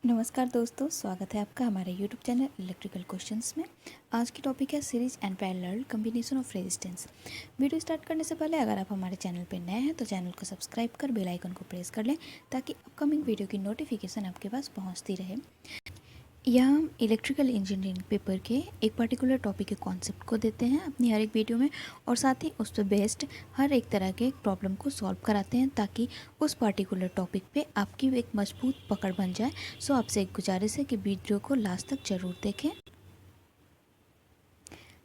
नमस्कार दोस्तों, स्वागत है आपका हमारे YouTube चैनल इलेक्ट्रिकल क्वेश्चंस में। आज की टॉपिक है series and parallel combination of resistance. Video start करने से पहले अगर आप हमारे चैनल पर नए हैं तो चैनल को सब्सक्राइब कर बेल आइकन को प्रेस कर लें ताकि अपकमिंग वीडियो की नोटिफिकेशन आपके पास पहुंचती रहे। यहाँ हम इलेक्ट्रिकल इंजीनियरिंग पेपर के एक पर्टिकुलर टॉपिक के कॉन्सेप्ट को देते हैं अपनी हर एक वीडियो में, और साथ ही उस पर बेस्ड हर एक तरह के प्रॉब्लम को सॉल्व कराते हैं ताकि उस पर्टिकुलर टॉपिक पे आपकी एक मजबूत पकड़ बन जाए। सो आपसे एक गुजारिश है कि वीडियो को लास्ट तक जरूर देखें।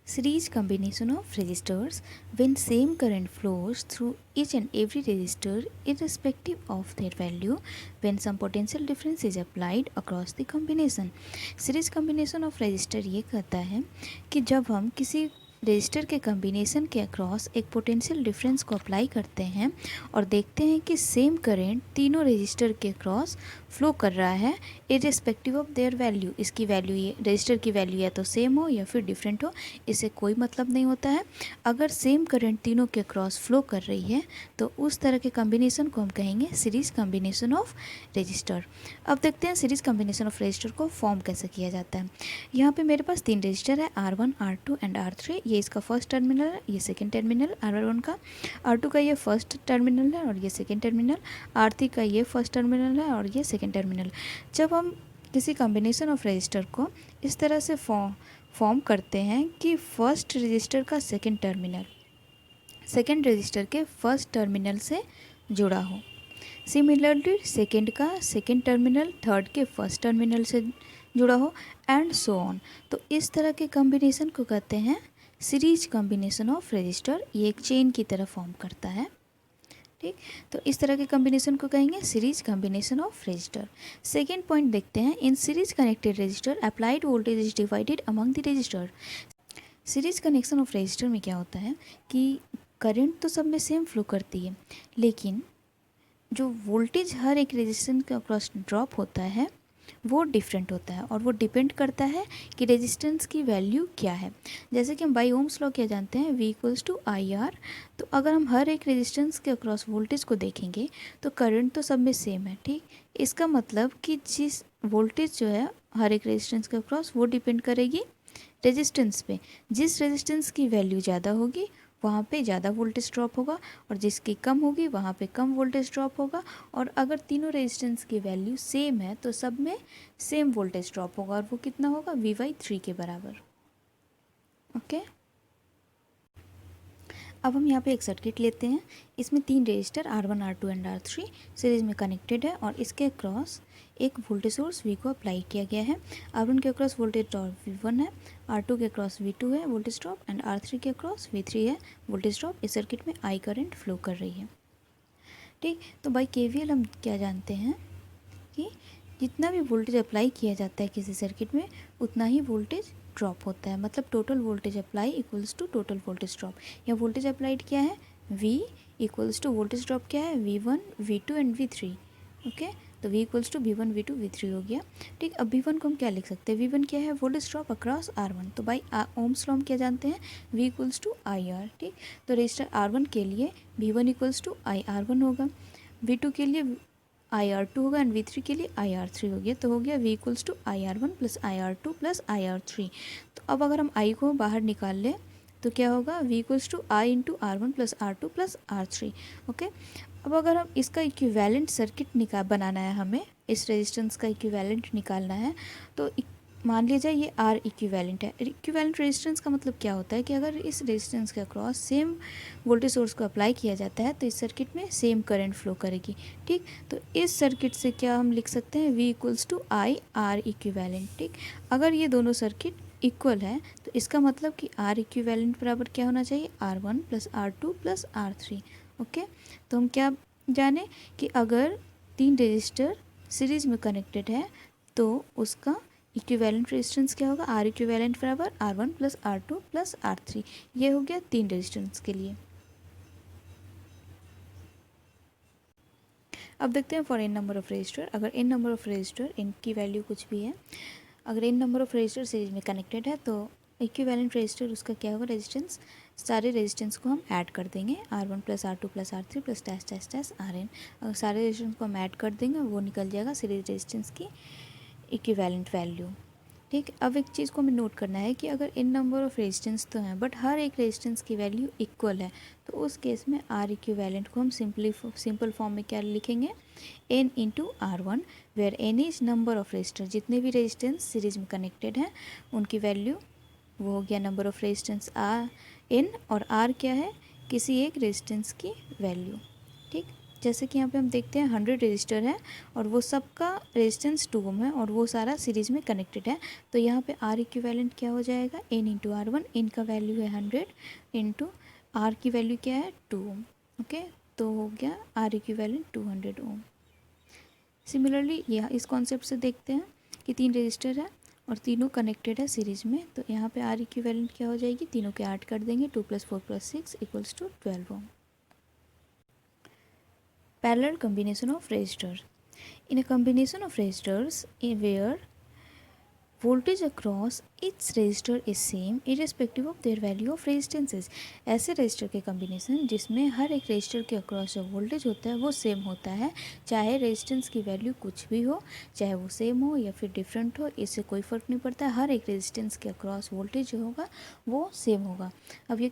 Series combination of resistors when same current flows through each and every resistor irrespective of their value when some potential difference is applied across the combination। Series combination of resistor ये कहता है कि जब हम किसी रेजिस्टर के combination के across एक पोटेंशियल डिफरेंस को अप्लाई करते हैं और देखते हैं कि सेम करेंट तीनों रेजिस्टर के अक्रॉस फ्लो कर रहा है इर्रिस्पेक्टिव ऑफ देयर वैल्यू। इसकी वैल्यू ये रेजिस्टर की वैल्यू या तो सेम हो या फिर डिफरेंट हो, इससे कोई मतलब नहीं होता है। अगर सेम करंट तीनों के अक्रॉस फ्लो कर रही है तो उस तरह के कम्बिनेशन को हम कहेंगे सीरीज कम्बिनेशन ऑफ रेजिस्टर। अब देखते हैं सीरीज कम्बिनेशन ऑफ रेजिस्टर को फॉर्म कैसे किया जाता है। यहाँ पे मेरे पास तीन रेजिस्टर है R1, R2 एंड R3। ये इसका फर्स्ट टर्मिनल है, ये सेकेंड टर्मिनल R1 का, R2 का ये फर्स्ट टर्मिनल है और ये सेकेंड टर्मिनल, R3 का ये फर्स्ट टर्मिनल है और ये सेकेंड टर्मिनल। जब हम किसी कॉम्बिनेशन ऑफ रजिस्टर को इस तरह से फॉर्म करते हैं कि फर्स्ट रजिस्टर का सेकेंड टर्मिनल सेकेंड रजिस्टर के फर्स्ट टर्मिनल से जुड़ा हो, सिमिलरली सेकेंड का सेकेंड टर्मिनल थर्ड के फर्स्ट टर्मिनल से जुड़ा हो, एंड सो ऑन, तो इस तरह के कॉम्बिनेशन को कहते हैं सीरीज कॉम्बिनेशन ऑफ रजिस्टर। ये एक चेन की तरह फॉर्म करता है, ठीक। तो इस तरह के कॉम्बिनेशन को कहेंगे series combination of register. Second point देखते हैं, in series connected register applied voltage is divided among the register. Series connection of register में क्या होता है कि करंट तो सब में सेम फ्लो करती है, लेकिन जो वोल्टेज हर एक रेजिस्टेंस के अक्रॉस ड्रॉप होता है वो डिफरेंट होता है, और वो डिपेंड करता है कि रेजिस्टेंस की वैल्यू क्या है। जैसे कि हम बाई ओम्स लॉ क्या जानते हैं, V इक्वल्स टू IR। तो अगर हम हर एक रेजिस्टेंस के अक्रॉस वोल्टेज को देखेंगे तो करंट तो सब में सेम है, ठीक। इसका मतलब कि जिस वोल्टेज जो है हर एक रेजिस्टेंस के अक्रॉस वो डिपेंड करेगी रेजिस्टेंस पे। जिस रेजिस्टेंस की वैल्यू ज़्यादा होगी वहाँ पे ज़्यादा वोल्टेज ड्रॉप होगा, और जिसकी कम होगी वहाँ पे कम वोल्टेज ड्रॉप होगा। और अगर तीनों रेजिस्टेंस की वैल्यू सेम है तो सब में सेम वोल्टेज ड्रॉप होगा, और वो कितना होगा, V/3 के बराबर। ओके, अब हम यहाँ पे एक सर्किट लेते हैं। इसमें तीन resistor R1, R2 and R3 series में कनेक्टेड है, और इसके अक्रॉस एक वोल्टेज सोर्स V को अप्लाई किया गया है। R1 के अक्रॉस वोल्टेज ड्रॉप V1 है, R2 के अक्रॉस V2 है वोल्टेज ड्रॉप, एंड R3 के अक्रॉस V3 है वोल्टेज ड्रॉप। इस सर्किट में I करंट फ्लो कर रही है, ठीक। तो बाई KVL हम क्या जानते हैं कि जितना भी वोल्टेज अप्लाई किया जाता है किसी सर्किट में उतना ही वोल्टेज ड्रॉप होता है। मतलब total voltage apply equals to total voltage drop. या वोल्टेज अप्लाइड क्या है, V equals to voltage drop क्या है, V1, V2 and V3। Okay, तो V equals to V1, V2, V3 हो गया, ठीक। अब V1 को हम क्या लिख सकते हैं, V1 क्या है, वोल्टेज ड्रॉप अक्रॉस R1। तो बाई ओम्स लॉ हम क्या जानते हैं, V इक्वल्स टू IR, ठीक। तो रजिस्टर R1 के लिए V1 इक्वल्स टू IR1 होगा, V2 के लिए IR2 होगा, एंड V3 के लिए IR3 हो गया। तो हो गया V equals to IR1 plus IR2 plus IR3। तो अब अगर हम I को बाहर निकाल लें तो क्या होगा, V equals to I into R1 plus R2 plus R3। Okay, अब अगर हम इसका इक्विवेलेंट सर्किट बनाना है, हमें इस रेजिस्टेंस का इक्विवेलेंट निकालना है, तो मान लिया जाए ये R इक्विवेलेंट है। इक्विवेलेंट रेजिस्टेंस का मतलब क्या होता है कि अगर इस रेजिस्टेंस के अक्रॉस सेम वोल्टेज सोर्स को अप्लाई किया जाता है तो इस सर्किट में सेम करंट फ्लो करेगी, ठीक। तो इस सर्किट से क्या हम लिख सकते हैं, V equals to I R equivalent, ठीक। अगर ये दोनों सर्किट इक्वल है तो इसका मतलब कि R इक्विवेलेंट बराबर क्या होना चाहिए, R1 plus R2 plus R3। Okay, तो हम क्या जाने कि अगर तीन रजिस्टर सीरीज में कनेक्टेड है तो उसका इक्विवेलेंट रेजिस्टेंस क्या होगा, R इक्विवेलेंट बराबर R1 plus R2 plus R3। ये हो गया तीन रेजिस्टेंस के लिए। अब देखते हैं for n number of register. अगर n number of register, n की वैल्यू कुछ भी है, अगर n number of register series में कनेक्टेड है तो इक्विवेलेंट रजिस्टर उसका क्या होगा, रेजिस्टेंस। सारे रेजिस्टेंस को हम ऐड कर देंगे, R1 plus R2 plus R3 plus dash dash dash RN। अगर सारे रेजिस्टेंस को हम ऐड कर देंगे वो निकल जाएगा सीरीज रेजिस्टेंस की इक्विवेलेंट वैल्यू। ठीक, अब एक चीज़ को हमें नोट करना है कि अगर इन नंबर ऑफ रेजिस्टेंस तो हैं बट हर एक रेजिस्टेंस की वैल्यू इक्वल है, तो उस केस में आर इक्विवेलेंट को हम सिंपल फॉर्म में क्या लिखेंगे, N into R one, where N is number of resistor, जितने भी रेजिस्टेंस सीरीज में कनेक्टेड हैं उनकी वैल्यू, वो हो गया number of resistance are N, और आर क्या है, किसी एक रेजिस्टेंस की वैल्यू। ठीक, जैसे कि यहाँ पे हम देखते हैं 100 रजिस्टर है और वो सबका रेजिस्टेंस 2 ओम है और वो सारा सीरीज में कनेक्टेड है, तो यहाँ पे आर इक्विवेलेंट क्या हो जाएगा, एन इंटू आर वन, एन का वैल्यू है 100 इंटू आर की वैल्यू क्या है 2 ओम। ओके, तो हो गया आर इक्विवेलेंट 200 ओम। सिमिलरली यह इस कॉन्सेप्ट से देखते हैं कि 3 रजिस्टर है और तीनों कनेक्टेड है सीरीज में, तो यहाँ पे आर इक्विवेलेंट क्या हो जाएगी, तीनों के 8 कर देंगे, 2 + 4 + 6 = 12 ओम। Parallel combination of resistors. In a combination of resistors where voltage across each resistor is same irrespective of their value of resistances, ऐसे रेजिस्टर के कम्बिनेशन जिसमें हर एक रेजिस्टर के अक्रॉस जो वोल्टेज होता है वो सेम होता है, चाहे रेजिस्टेंस की वैल्यू कुछ भी हो, चाहे वो सेम हो या फिर डिफरेंट हो, इससे कोई फ़र्क नहीं पड़ता, हर एक रेजिस्टेंस के अक्रॉस वोल्टेज जो होगा वो सेम होगा। अब ये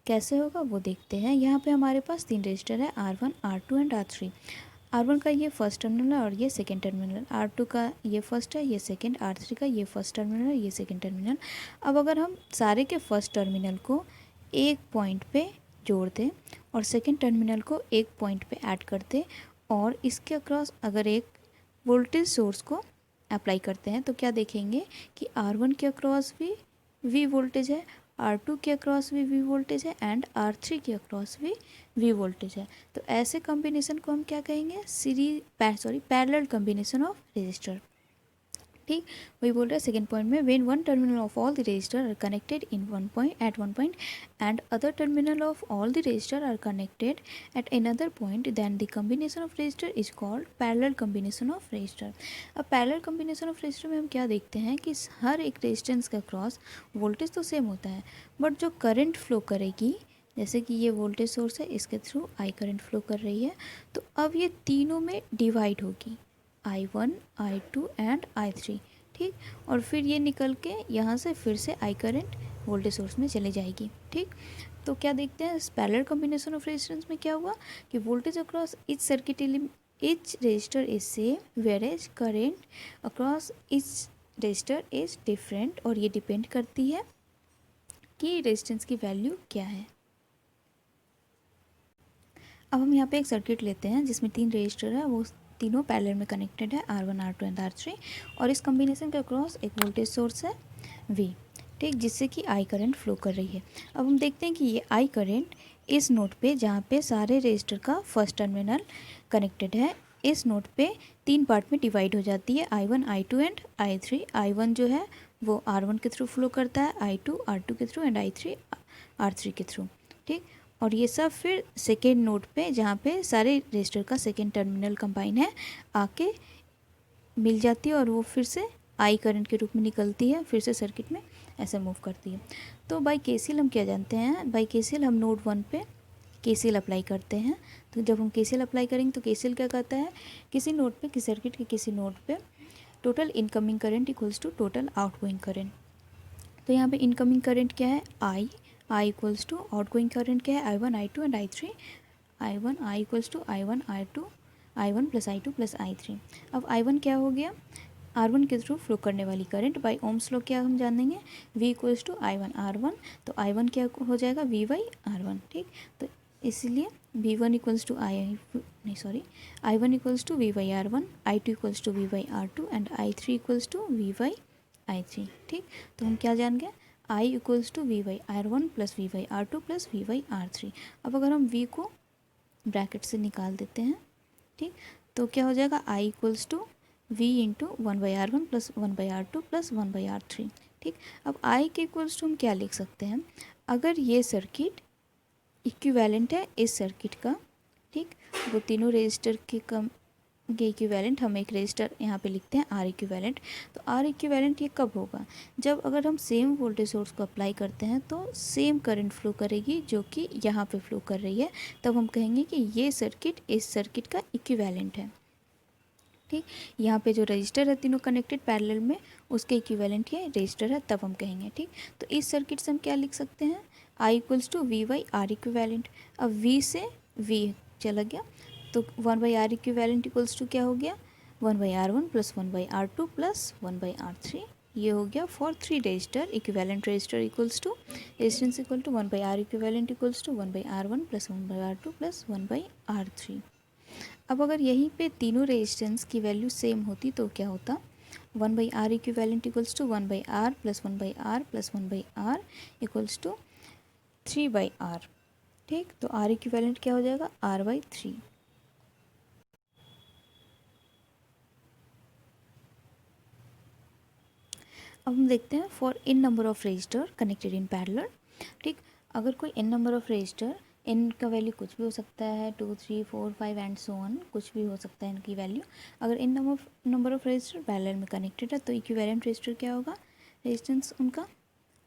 कैसे होगा वो देखते हैं। यहाँ पे हमारे पास 3 रजिस्टर है, R1, R2 and R3। R1 का ये फर्स्ट टर्मिनल है और ये सेकेंड टर्मिनल, R2 का ये फर्स्ट है, ये सेकेंड, R3 का ये फर्स्ट टर्मिनल है, ये सेकेंड टर्मिनल। अब अगर हम सारे के फर्स्ट टर्मिनल को एक पॉइंट पे जोड़ दें और सेकेंड टर्मिनल को एक पॉइंट पे ऐड कर दें और इसके अक्रॉस अगर एक वोल्टेज सोर्स को अप्लाई करते हैं, तो क्या देखेंगे कि R1 के अक्रॉस भी V वोल्टेज है, R2 के अक्रॉस भी V वोल्टेज है एंड R3 के अक्रॉस भी V वोल्टेज है। तो ऐसे कॉम्बिनेशन को हम क्या कहेंगे, पैरेलल कॉम्बिनेशन ऑफ रेजिस्टर। ठीक, वही बोल रहे हैं सेकेंड पॉइंट में, when one terminal of all the resistor are connected in one point at one point and other terminal of all the resistor are connected at another point, then the combination of resistor is called parallel combination of resistor. अब parallel combination of resistor में हम क्या देखते हैं कि हर एक resistance का cross voltage तो सेम होता है, बट जो करंट फ्लो करेगी, जैसे कि ये वोल्टेज सोर्स है, इसके थ्रू आई करंट फ्लो कर रही है, तो अब ये तीनों में डिवाइड होगी, I1, I2 एंड I3। ठीक, और फिर ये निकल के यहाँ से फिर से आई करंट वोल्टेज सोर्स में चले जाएगी। ठीक, तो क्या देखते हैं पैरेलल कॉम्बिनेशन ऑफ रेजिस्टेंस में क्या हुआ कि voltage across each circuit each resistor is same whereas current across each resistor is different, और ये डिपेंड करती है कि रेजिस्टेंस की वैल्यू क्या है। अब हम यहाँ पे एक सर्किट लेते हैं जिसमें 3 रजिस्टर है, वो तीनों पैरेलल में कनेक्टेड है, R1, R2 एंड R3, और इस कॉम्बिनेशन के अक्रॉस एक वोल्टेज सोर्स है V। ठीक, जिससे कि आई करंट फ्लो कर रही है। अब हम देखते हैं कि ये आई करंट इस नोड पे, जहाँ पे सारे रजिस्टर का फर्स्ट टर्मिनल कनेक्टेड है, इस नोड पे 3 पार्ट में डिवाइड हो जाती है, I1, I2 and I3। I1 जो है वो R1 के थ्रू फ्लो करता है, I2 R2 के थ्रू एंड I3 R3 के थ्रू। ठीक, और ये सब फिर सेकेंड नोड पे, जहाँ पे सारे रजिस्टर का सेकेंड टर्मिनल कंबाइन है, आके मिल जाती है और वो फिर से आई करंट के रूप में निकलती है, फिर से सर्किट में ऐसे मूव करती है। तो बाय केसीएल हम क्या जानते हैं, बाय केसीएल हम नोड 1 पे केसीएल अप्लाई करते हैं। तो जब हम केसीएल अप्लाई करेंगे तो केसीएल क्या कहता है, किसी नोड पे, किसी सर्किट के किसी नोड पे total incoming current equals to total outgoing current. तो यहाँ पे इनकमिंग करंट क्या है, I equals to outgoing current क्या है, I1, I2 and I3। I equals to I1, I1 plus I2 plus I3। अब I1 क्या हो गया, R1 के थ्रू फ्लो करने वाली करंट, बाय ओम्स लॉ क्या हम जानेंगे, V equals to I1 R1, तो I1 क्या हो जाएगा, V बाई R1। ठीक, तो इसलिए I1 equals to I1 equals to V by R1, I2 equals to V by R2 and I3 equals to V by I3। ठीक, तो हम क्या जान गए, I equals to V by R1 plus V by R2 plus V by R3। अब अगर हम V को ब्रैकेट से निकाल देते हैं, ठीक, तो क्या हो जाएगा, I equals to V into 1/R1 plus 1/R2 plus 1/R3। ठीक, अब I के इक्वल्स टू हम क्या लिख सकते हैं, अगर ये सर्किट इक्विवेलेंट है इस सर्किट का, ठीक, वो तीनों रेजिस्टर के इक्विवेलेंट, हम एक रेजिस्टर यहाँ पे लिखते हैं R इक्विवेलेंट। तो R इक्विवेलेंट ये कब होगा, जब अगर हम सेम वोल्टेज सोर्स को अप्लाई करते हैं तो सेम करंट फ्लो करेगी जो कि यहाँ पे फ्लो कर रही है, तब हम कहेंगे कि ये सर्किट इस सर्किट का इक्विवेलेंट है। ठीक, यहाँ पे जो रजिस्टर है तीनों कनेक्टेड पैरेलल में, उसके इक्विवेलेंट ये रजिस्टर है, तब हम कहेंगे। ठीक, तो इस सर्किट से हम क्या लिख सकते हैं, I equals to V by R equivalent. अब V से V चला गया तो 1 by R equivalent equals to क्या हो गया, 1 by R one plus 1 by R two plus 1 by R three. ये हो गया for 3 resistor equivalent resistor equals to resistance equal to 1 by R equivalent equals to 1 by R one plus 1 by R two plus 1 by R three. अब अगर यहीं पे तीनों resistance की value same होती तो क्या होता, 1 by R equivalent equals to 1 by R plus 1 by R plus 1 by R equals to 3 by R. ठीक, तो आर इक्विवेलेंट क्या हो जाएगा, आर बाई थ्री। अब हम देखते हैं for in number of register connected in parallel. ठीक, अगर कोई n number of register, n का वैल्यू कुछ भी हो सकता है, 2 3 4 5 एंड सो ऑन, कुछ भी हो सकता है इनकी वैल्यू। अगर इन नंबर ऑफ रजिस्टर पैरेलल में कनेक्टेड है तो इक्विवेलेंट रजिस्टर क्या होगा, रेजिस्टेंस उनका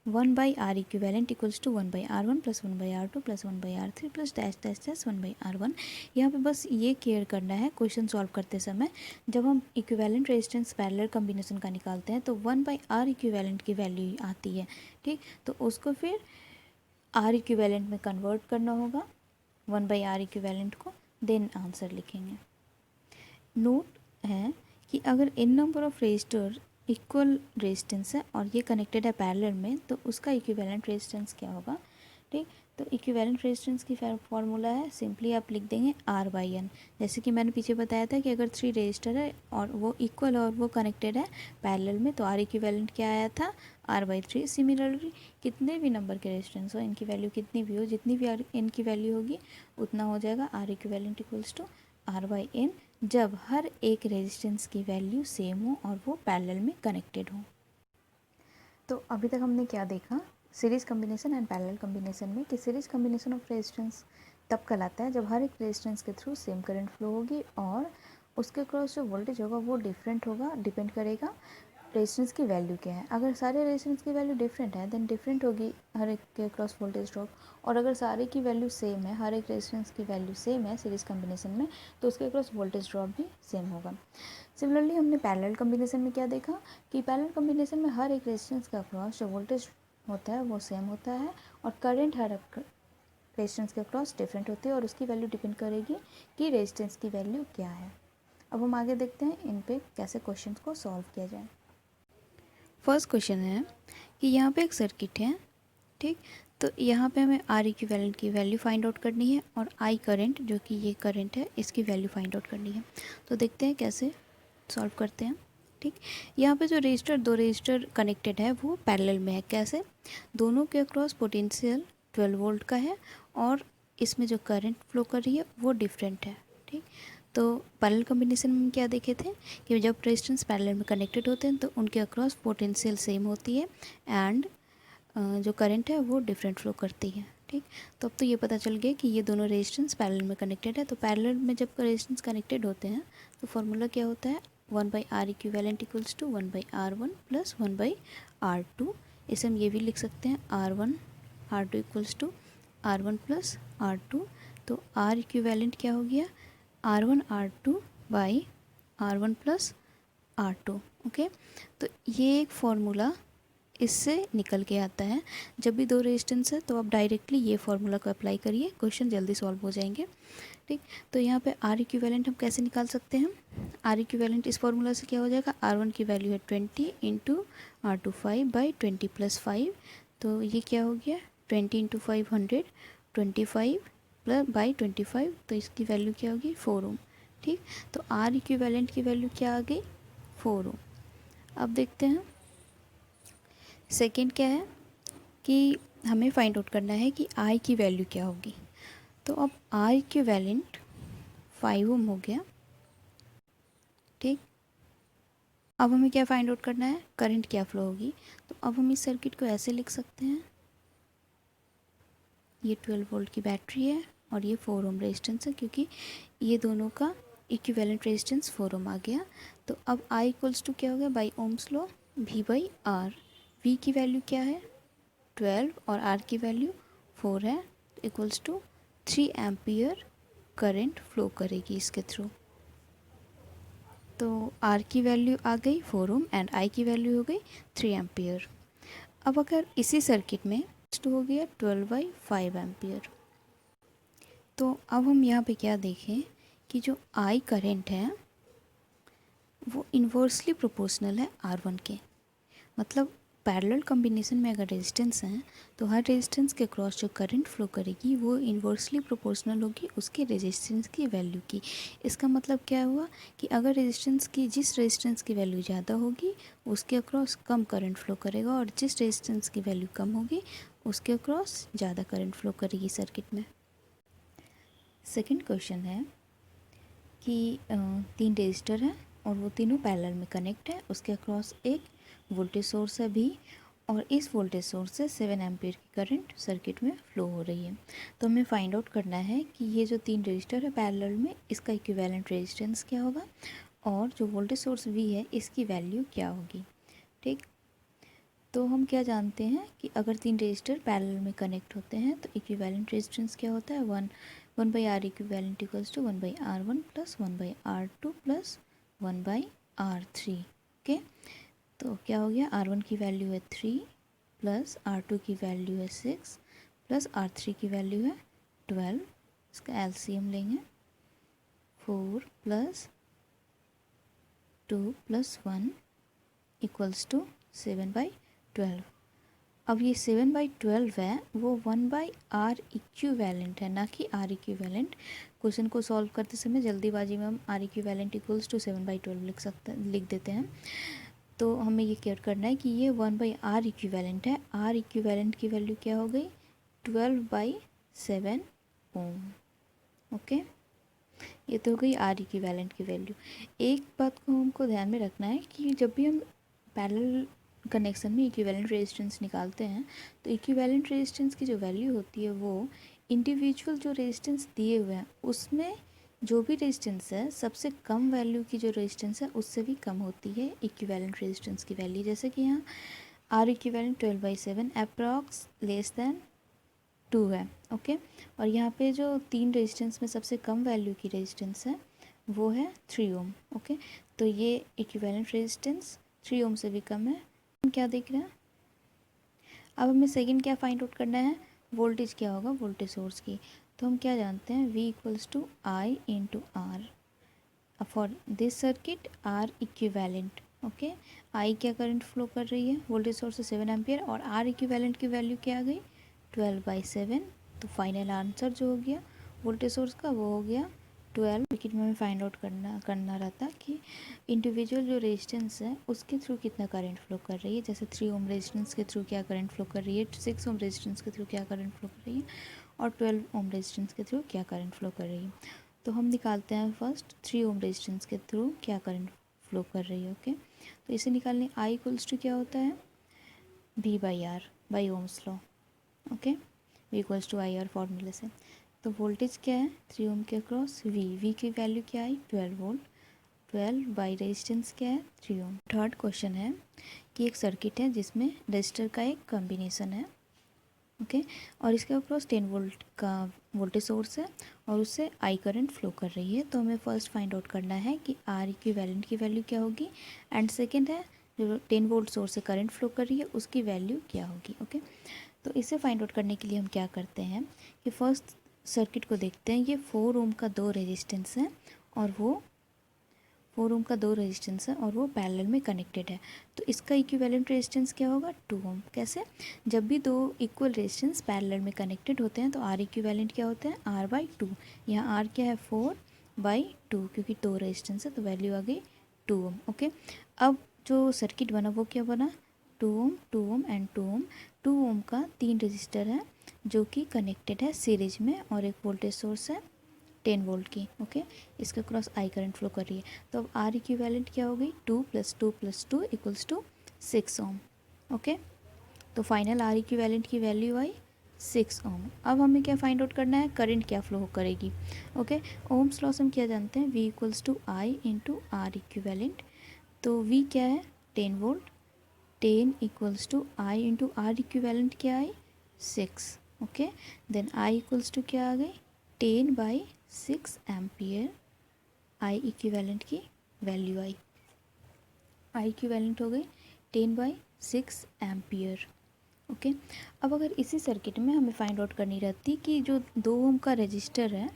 1 by R equivalent equals to 1 by R one plus 1 by R two plus 1 by R three plus dash dash dash 1 by R one. यहाँ पे बस ये केयर करना है क्वेश्चन सॉल्व करते समय, जब हम इक्विवेलेंट रेजिस्टेंस पैरेलल कॉम्बिनेशन का निकालते हैं तो 1 बाई आर इक्विवेलेंट की वैल्यू आती है। ठीक, तो उसको फिर आर इक्विवेलेंट में कन्वर्ट करना होगा 1 बाई आर इक्विवेलेंट को, देन आंसर लिखेंगे। नोट है कि अगर n number of register equal resistance है और ये कनेक्टेड है पैरेलल में तो उसका इक्विवेलेंट रेजिस्टेंस क्या होगा। ठीक, तो इक्विवेलेंट रेजिस्टेंस की फॉर्मूला है, सिंपली आप लिख देंगे R बाई एन। जैसे कि मैंने पीछे बताया था कि अगर 3 रजिस्टर है और वो इक्वल और वो कनेक्टेड है पैरेलल में तो R इक्विवेलेंट क्या आया था, R बाई थ्री। सिमिलरली कितने भी नंबर के रेजिस्टेंस हो, इनकी वैल्यू कितनी भी हो, जितनी भी इनकी वैल्यू होगी उतना हो जाएगा R equivalent equals to R by N, जब हर एक रेजिस्टेंस की वैल्यू सेम हो और वो पैरेलल में कनेक्टेड हो। तो अभी तक हमने क्या देखा, series combination and parallel combination में, कि सीरीज़ कॉम्बिनेशन ऑफ रेजिस्टेंस तब कहलाता है जब हर एक रेजिस्टेंस के थ्रू सेम करंट फ्लो होगी और उसके क्रॉस जो वोल्टेज होगा वो डिफरेंट होगा, डिपेंड करेगा रेजिस्टेंस की वैल्यू क्या है। अगर सारे रेजिस्टेंस की वैल्यू डिफरेंट है देन डिफरेंट होगी हर एक के क्रॉस वोल्टेज ड्रॉप, और अगर सारे की वैल्यू सेम है, हर एक रेजिस्टेंस की वैल्यू सेम है सीरीज़ कॉम्बिनेशन में, तो उसके क्रॉस वोल्टेज ड्रॉप भी सेम होगा। सिमिलरली हमने पैरेलल कॉम्बिनेशन में क्या देखा कि पैरेलल कॉम्बिनेशन में हर एक रेजिस्टेंस का क्रॉस जो वोल्टेज होता है वो सेम होता है और करंट हर रेजिस्टेंस के क्रॉस डिफरेंट होती है और उसकी वैल्यू डिपेंड करेगी कि रेजिस्टेंस की वैल्यू क्या है। अब हम आगे देखते हैं इन पे कैसे क्वेश्चन को सॉल्व किया जाए। फर्स्ट क्वेश्चन है कि यहाँ पे एक सर्किट है। ठीक, तो यहाँ पे हमें आर इक्विवेलेंट की वैल्यू फाइंड आउट करनी है और आई करंट जो कि ये करंट है इसकी वैल्यू फाइंड आउट करनी है। तो देखते हैं कैसे सॉल्व करते हैं। ठीक, यहाँ पे जो रजिस्टर, दो रजिस्टर कनेक्टेड है वो पैरेलल में है। कैसे, दोनों के अक्रॉस पोटेंशियल 12 वोल्ट का है और इसमें जो करंट फ्लो कर रही है वो डिफरेंट है। ठीक, तो पैरेलल कॉम्बिनेशन में क्या देखे थे कि जब रेजिस्टेंस पैरेलल में कनेक्टेड होते हैं तो उनके अक्रॉस पोटेंशियल सेम होती है एंड जो करंट है वो डिफरेंट फ्लो करती है। ठीक, तो अब तो ये पता चल गया कि ये दोनों रेजिस्टेंस पैरेलल में कनेक्टेड है। तो पैरेलल में जब रेजिस्टेंस कनेक्टेड होते हैं तो फार्मूला क्या होता है, 1 by R equivalent equals to 1 by R one plus 1 by R two. इसे हम ये भी लिख सकते हैं R one R two equals to R one plus R two. तो आर इक्विवेलेंट क्या हो गया, R one R two by R one plus R two. Okay, तो ये एक फॉर्मूला इससे निकल के आता है। जब भी दो रेजिस्टेंस है तो आप डायरेक्टली ये फार्मूला को अप्लाई करिए, क्वेश्चन जल्दी सॉल्व हो जाएंगे। ठीक, तो यहाँ पे आर इक्विवेलेंट हम कैसे निकाल सकते हैं, आर इक्विवेलेंट इस फार्मूला से क्या हो जाएगा, आर वन की वैल्यू है 20 into R two 5 by 20 plus 5। तो ये क्या हो गया, 20 इंटू 5 100, 25 प्लस बाई 25, तो इसकी वैल्यू क्या होगी 4 ओम। ठीक, तो आर इक्विवेलेंट की वैल्यू क्या आ गई 4 ओम। अब देखते हैं सेकेंड क्या है कि हमें फाइंड आउट करना है कि आई की वैल्यू क्या होगी। तो अब आई इक्विवेलेंट 5 ओम हो गया। ठीक, अब हमें क्या फाइंड आउट करना है, करंट क्या फ्लो होगी। तो अब हम इस सर्किट को ऐसे लिख सकते हैं, ये 12 वोल्ट की बैटरी है और ये 4 ओम रेजिस्टेंस है क्योंकि ये दोनों का इक्विवेलेंट रेजिस्टेंस 4 ओम आ गया। तो अब आई इक्वल्स टू क्या हो गया, by Ohm's law V by R. V की वैल्यू क्या है 12 और आर की वैल्यू 4 है, equals to 3 ampere current flow करेगी इसके थ्रू। तो आर की वैल्यू आ गई 4 ओम एंड आई की वैल्यू हो गई 3 एम्पियर। अब अगर इसी सर्किट में हो गया 12/5 एम्पियर। तो अब हम यहाँ पे क्या देखें कि जो आई करंट है वो इन्वर्सली प्रोपोर्शनल है R1 के। मतलब पैरेलल कॉम्बिनेशन में अगर रेजिस्टेंस हैं तो हर रेजिस्टेंस के क्रॉस जो करंट फ्लो करेगी वो इन्वर्सली प्रोपोर्शनल होगी उसके रेजिस्टेंस की वैल्यू की। इसका मतलब क्या हुआ कि अगर जिस रेजिस्टेंस की वैल्यू ज़्यादा होगी उसके अक्रॉस कम करंट फ्लो करेगा और जिस रेजिस्टेंस की वैल्यू कम होगी उसके अक्रॉस ज़्यादा करंट फ्लो करेगी सर्किट में। सेकेंड क्वेश्चन है कि 3 रेजिस्टर हैं और वो तीनों पैरेलल में कनेक्ट है, उसके अक्रॉस एक वोल्टेज सोर्स है भी और इस वोल्टेज सोर्स से 7 एम्पीयर की करंट सर्किट में फ़्लो हो रही है। तो हमें फाइंड आउट करना है कि ये जो 3 रेजिस्टर है पैरेलल में इसका इक्विवेलेंट रेजिस्टेंस क्या होगा और जो वोल्टेज सोर्स वी है इसकी वैल्यू क्या होगी। ठीक, तो हम क्या जानते हैं कि अगर 3 रेजिस्टर पैरेलल में कनेक्ट होते हैं तो इक्विवेलेंट रेजिस्टेंस क्या होता है 1/R equivalent equals to 1/R1 plus 1/R2 plus 1/R3। Okay, तो क्या हो गया R1 की वैल्यू है 3 प्लस R2 की वैल्यू है 6 प्लस R3 की वैल्यू है 12। इसका एलसीएम लेंगे 4 प्लस 2 प्लस 1 इक्वल्स टू 7/12। अब ये 7/12 है वो 1/R इक्विवेलेंट है ना कि R इक्विवेलेंट। क्वेश्चन को सॉल्व करते समय जल्दीबाजी में हम R इक्विवेलेंट इक्वल्स टू 7/12 लिख देते हैं। तो हमें ये केयर करना है कि ये 1/R इक्विवेलेंट है। R इक्विवेलेंट की वैल्यू क्या हो गई 12/7 ओम। ओके, ये तो हो गई R इक्विवेलेंट की वैल्यू। एक बात को हमको ध्यान में रखना है कि जब भी हम पैरेलल कनेक्शन में इक्विवेलेंट रेजिस्टेंस निकालते हैं तो इक्विवेलेंट रेजिस्टेंस की जो वैल्यू होती है वो इंडिविजुअल जो रेजिस्टेंस दिए हुए हैं उसमें जो भी रेजिस्टेंस है सबसे कम वैल्यू की जो रेजिस्टेंस है उससे भी कम होती है इक्विवेलेंट रेजिस्टेंस की वैल्यू। जैसे कि यहाँ R equivalent 12/7 approx less than 2 है। ओके, और यहाँ पे जो 3 रेजिस्टेंस में सबसे कम वैल्यू की रेजिस्टेंस है वो है 3 ओम। ओके, तो ये इक्विवेलेंट रेजिस्टेंस 3 ओम से भी कम है। हम क्या देख रहे हैं, अब हमें सेकंड क्या फाइंड आउट करना है, वोल्टेज क्या होगा वोल्टेज सोर्स की। तो हम क्या जानते हैं V equals to I into R for this circuit R equivalent. Okay, I क्या करंट फ्लो कर रही है वोल्टेज सोर्स से 7 एम्पियर और R इक्विवेलेंट की वैल्यू क्या आ गई 12/7। तो फाइनल आंसर जो हो गया वोल्टेज सोर्स का वो हो गया 12। सर्किट में हमें फाइंड आउट करना रहता कि इंडिविजुअल जो रेजिस्टेंस है उसके थ्रू कितना करंट फ्लो कर रही है। जैसे 3 ओम रेजिस्टेंस के थ्रू क्या करंट फ्लो कर रही है, 6 ओम रेजिस्टेंस के थ्रू क्या करंट फ्लो कर रही है और 12 ओम रेजिस्टेंस के थ्रू क्या करंट फ्लो कर रही है। तो हम निकालते हैं फर्स्ट 3 ओम रेजिस्टेंस के थ्रू क्या करंट फ्लो कर रही है। ओके, तो इसे निकालने I इक्वल्स टू क्या होता है V/R by Ohm's law. Okay, V equals to I R फॉर्मूले से। तो वोल्टेज क्या है 3 ओम के अक्रॉस V की वैल्यू क्या आई 12 वोल्ट, 12 बाई रेजिस्टेंस क्या है 3 ओम। थर्ड क्वेश्चन है कि एक सर्किट है जिसमें रजिस्टर का एक कॉम्बिनेशन है। ओके, और इसके अक्रॉस 10 वोल्ट का वोल्टेज सोर्स है और उससे आई करंट फ्लो कर रही है। तो हमें फर्स्ट फाइंड आउट करना है कि R इक्विवेलेंट की वैल्यू क्या होगी एंड सेकेंड है जो 10 वोल्ट सोर्स से करंट फ्लो कर रही है उसकी वैल्यू क्या होगी। ओके, तो इसे फाइंड आउट करने के लिए हम क्या करते हैं कि फर्स्ट सर्किट को देखते हैं। ये 4 ओम का 2 रेजिस्टेंस है और वो 4 ओम का 2 रेजिस्टेंस है और वो पैरेलल में कनेक्टेड है। तो इसका इक्विवेलेंट रेजिस्टेंस क्या होगा 2 ओम। कैसे, जब भी 2 इक्वल रेजिस्टेंस पैरेलल में कनेक्टेड होते हैं तो R इक्विवेलेंट क्या होता है R/2। यहाँ R क्या है 4/2 क्योंकि 2 रेजिस्टेंस है तो वैल्यू आ गई 2 ओम। ओके, अब जो सर्किट बना वो क्या बना 2 ओम 2 ओम एंड 2 ओम। 2 ओम का 3 रजिस्टर है जो कि कनेक्टेड है सीरीज में और एक वोल्टेज सोर्स है 10 वोल्ट की। ओके, इसके क्रॉस आई करंट फ्लो कर रही है। तो अब R इक्विवेलेंट क्या हो गई 2 + 2 + 2 इक्वल्स टू 6 ओम। ओके, तो फाइनल R इक्विवेलेंट की वैल्यू आई 6 ओम। अब हमें क्या फाइंड आउट करना है करंट क्या फ्लो करेगी। ओके, ओम्स लॉ से हम क्या जानते हैं V equals to I into R equivalent. तो V क्या है 10 volt, 10 equals to I into R equivalent क्या I 6। Okay, then I equals to क्या आ गई 10/6 एम्पियर आई इक्विवेलेंट की वैल्यू आई इक्विवेलेंट हो गई 10/6 एम्पियर। ओके, अब अगर इसी सर्किट में हमें फाइंड आउट करनी रहती कि जो 2 ओम का रजिस्टर है,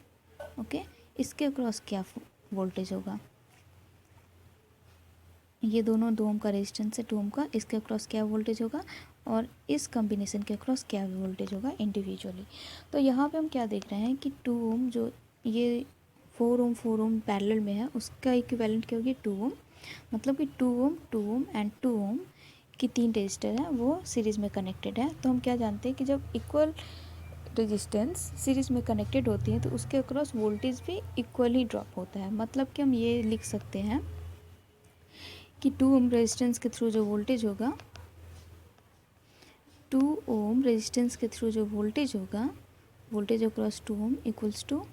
ओके, इसके अक्रॉस क्या वोल्टेज होगा। ये दोनों 2 ओम का रेजिस्टेंस है 2 ओम का, इसके अक्रॉस क्या वोल्टेज होगा और इस कॉम्बिनेशन के अक्रॉस क्या वोल्टेज होगा इंडिविजुअली। तो यहाँ पे हम क्या देख रहे हैं कि 2 ओम जो ये 4 ओम पैरेलल में है उसका इक्विवेलेंट क्या होगी 2 ओम, मतलब कि 2 ओम एंड 2 ओम की 3 रजिस्टर हैं वो सीरीज़ में कनेक्टेड है। तो हम क्या जानते हैं कि जब इक्वल रेजिस्टेंस सीरीज़ में कनेक्टेड होती है तो उसके अक्रॉस वोल्टेज भी इक्वली ड्रॉप होता है। मतलब कि हम ये लिख सकते हैं कि 2 ओम रेजिस्टेंस के थ्रू जो वोल्टेज होगा 2 ओम रेजिस्टेंस के थ्रू जो वोल्टेज होगा, voltage across 2 ohm equals to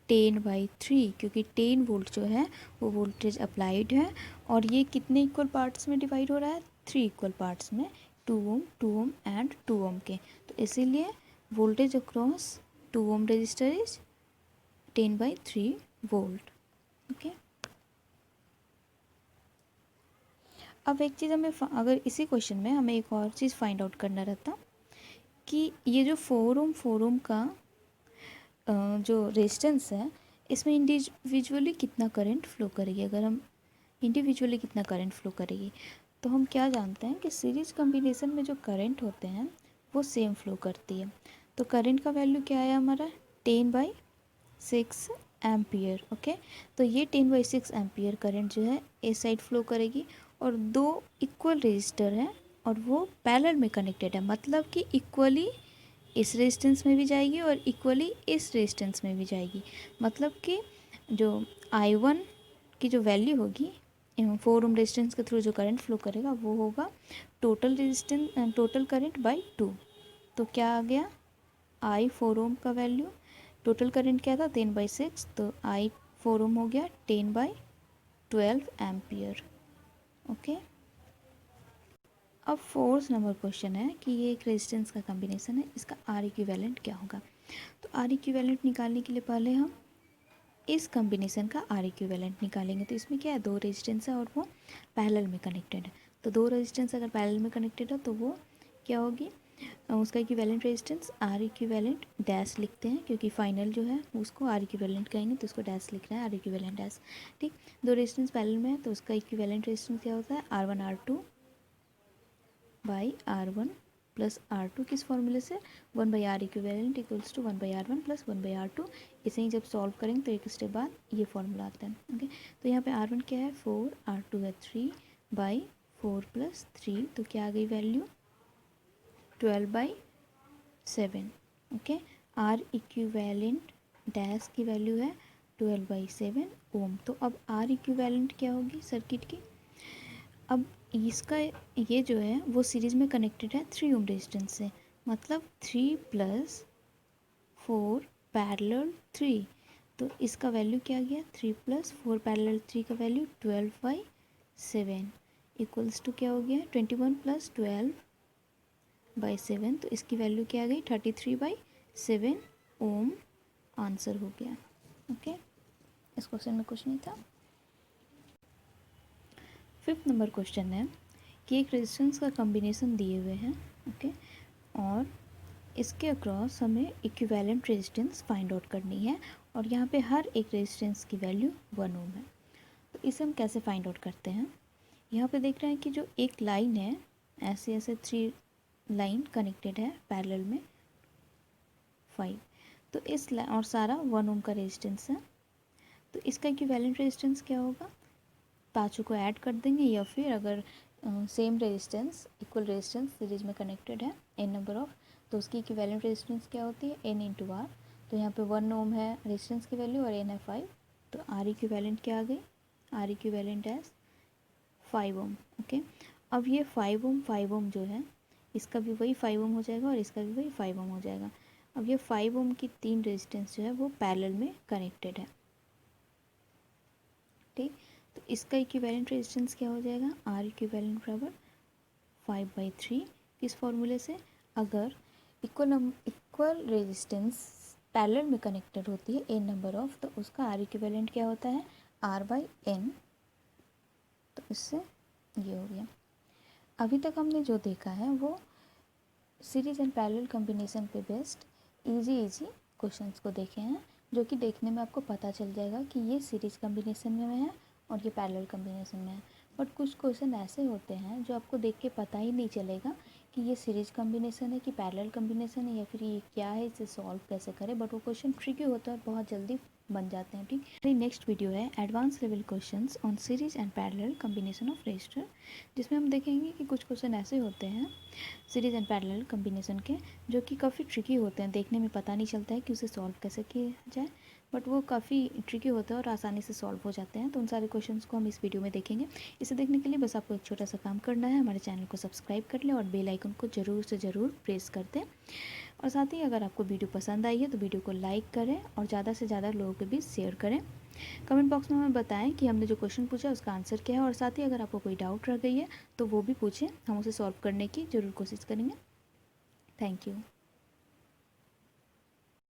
10/3, क्योंकि 10 वोल्ट जो है वो वोल्टेज अप्लाइड है और ये कितने इक्वल पार्ट्स में डिवाइड हो रहा है 3 इक्वल पार्ट्स में, 2 ओम एंड 2 ओम के। तो इसीलिए voltage across 2 ohm resistor is 10/3 volt. Okay, अब एक चीज़ हमें अगर इसी क्वेश्चन में हमें एक और चीज़ फाइंड आउट करना रहता कि ये जो 4 ओम का जो रेजिस्टेंस है इसमें इंडिविजुअली कितना करंट फ्लो करेगी। अगर हम इंडिविजुअली कितना करंट फ्लो करेगी तो हम क्या जानते हैं कि सीरीज कॉम्बिनेशन में जो करंट होते हैं वो सेम फ्लो करती है। तो करंट का वैल्यू क्या आया हमारा 10/6 एम्पियर। ओके, तो ये 10/6 एम्पियर करंट जो है इस साइड फ्लो करेगी और 2 इक्वल रेजिस्टर हैं और वो पैरेलल में कनेक्टेड है, मतलब कि इक्वली इस रेजिस्टेंस में भी जाएगी और इक्वली इस रेजिस्टेंस में भी जाएगी। मतलब कि जो I1 की जो वैल्यू होगी 4 ओम रेजिस्टेंस के थ्रू जो करंट फ्लो करेगा वो होगा टोटल करंट बाय 2। तो क्या आ गया I 4 ओम का वैल्यू, टोटल करंट क्या था 10/6, तो I 4 ओम हो गया 10/12 एम्पियर। ओके, अब 4th नंबर क्वेश्चन है कि ये एक रेजिस्टेंस का कॉम्बिनेशन है, इसका आर इक्विवेलेंट क्या होगा। तो आर इक्विवेलेंट निकालने के लिए पहले हम इस कॉम्बिनेशन का आर इक्विवेलेंट निकालेंगे। तो इसमें क्या है 2 रेजिस्टेंस है और वो पैरेलल में कनेक्टेड है। तो 2 रेजिस्टेंस अगर पैरेलल में कनेक्टेड है तो वो क्या होगी उसका equivalent resistance R equivalent dash लिखते हैं, क्योंकि फाइनल जो है उसको आर इक्विवेलेंट कहेंगे तो उसको डैश लिखना है आर इक्विवेलेंट डैश। ठीक, 2 रेजिस्टेंस पैरेलल में है तो उसका इक्विवेलेंट रेजिस्टेंस क्या होता है R1 R2 by R1 plus R2, किस फॉर्मूले से 1/R equivalent equals to 1/R1 plus 1/R2। इसे ही जब सॉल्व करेंगे तो एक स्टेप बाद ये फॉर्मूला आता है। ओके, तो यहाँ पे R1 क्या है 4, R2 है 3 बाई 4 प्लस 3, तो क्या आ गई value 12/7। Okay, R equivalent dash की वैल्यू है 12/7 ओम। तो अब R इक्विवेलेंट क्या होगी सर्किट की, अब इसका ये जो है वो सीरीज़ में कनेक्टेड है 3 ओम रेजिस्टेंस से, मतलब 3 + 4 पैरेलल 3। तो इसका वैल्यू क्या आ गया 3 + 4 पैरेलल 3 का वैल्यू 12/7 इक्वल्स टू क्या हो गया 21 + 12/7। तो इसकी वैल्यू क्या आ गई 33/7 ओम आंसर हो गया। ओके, इस क्वेश्चन में कुछ नहीं था। 5th नंबर क्वेश्चन है कि एक रेजिस्टेंस का कॉम्बिनेशन दिए हुए हैं। ओके, और इसके अक्रॉस हमें इक्विवेलेंट रेजिस्टेंस फाइंड आउट करनी है और यहाँ पे हर एक रेजिस्टेंस की वैल्यू 1 ओम है। तो इसे हम कैसे फाइंड आउट करते हैं, यहाँ पे देख रहे हैं कि जो एक लाइन है ऐसे ऐसे 3 लाइन कनेक्टेड है पैरेलल में 5, तो इस और सारा 1 ओम का रेजिस्टेंस है। तो इसका इक्विवेलेंट रेजिस्टेंस क्या होगा, पाँचों को ऐड कर देंगे या फिर अगर same resistance equal resistance series में कनेक्टेड है n नंबर ऑफ, तो उसकी इक्विवेलेंट रेजिस्टेंस क्या होती है n × r। तो यहाँ पे 1 ओम है रेजिस्टेंस की वैल्यू और n है 5, तो r इक्विवेलेंट क्या आ गई, r इक्विवेलेंट एज 5 ओम। ओके, अब ये 5 ओम जो है इसका भी वही 5 ओम हो जाएगा और इसका भी वही 5 ओम हो जाएगा। अब ये 5 ओम की 3 रेजिस्टेंस जो है वो पैरेलल में कनेक्टेड है। ठीक, तो इसका इक्विवेलेंट रेजिस्टेंस क्या हो जाएगा R इक्विवेलेंट बराबर 5/3, किस फॉर्मूले से, अगर इक्वल रेजिस्टेंस पैरेलल में कनेक्टेड होती है n नंबर ऑफ, तो उसका R इक्विवेलेंट क्या होता है R/n। इससे ये हो गया। अभी तक हमने जो देखा है वो सीरीज एंड पैरेलल कॉम्बिनेशन पे बेस्ड इजी क्वेश्चंस को देखे हैं, जो कि देखने में आपको पता चल जाएगा कि ये सीरीज कॉम्बिनेशन में है और ये पैरेलल कॉम्बिनेशन में है। बट कुछ क्वेश्चन ऐसे होते हैं जो आपको देख के पता ही नहीं चलेगा कि ये सीरीज कॉम्बिनेशन है कि पैरेलल कॉम्बिनेशन है या फिर ये क्या है, इसे सॉल्व कैसे करें। बट वो क्वेश्चन ट्रिकी होता है और बहुत जल्दी बन जाते हैं। ठीक, हमारी नेक्स्ट वीडियो है advance level questions on series and parallel combination of register, जिसमें हम देखेंगे कि कुछ क्वेश्चन ऐसे होते हैं सीरीज एंड पैरेलल कॉम्बिनेशन के जो कि काफ़ी ट्रिकी होते हैं, देखने में पता नहीं चलता है कि उसे सॉल्व कैसे किया जाए, बट वो काफ़ी ट्रिकी होता है और आसानी से सॉल्व हो जाते हैं। तो उन सारे क्वेश्चंस को हम इस वीडियो में देखेंगे। इसे देखने के लिए बस आपको एक छोटा सा काम करना है, हमारे चैनल को सब्सक्राइब कर लें और बेल आइकन को ज़रूर से ज़रूर प्रेस कर दें। और साथ ही अगर आपको वीडियो पसंद आई है तो वीडियो को लाइक करें और ज़्यादा से ज़्यादा लोगों के बीच शेयर करें। कमेंट बॉक्स में हमें बताएं कि हमने जो क्वेश्चन पूछा उसका आंसर क्या है, और साथ ही अगर आपको कोई डाउट रह गई है तो वो भी पूछें, हम उसे सॉल्व करने की ज़रूर कोशिश करेंगे। Thank you.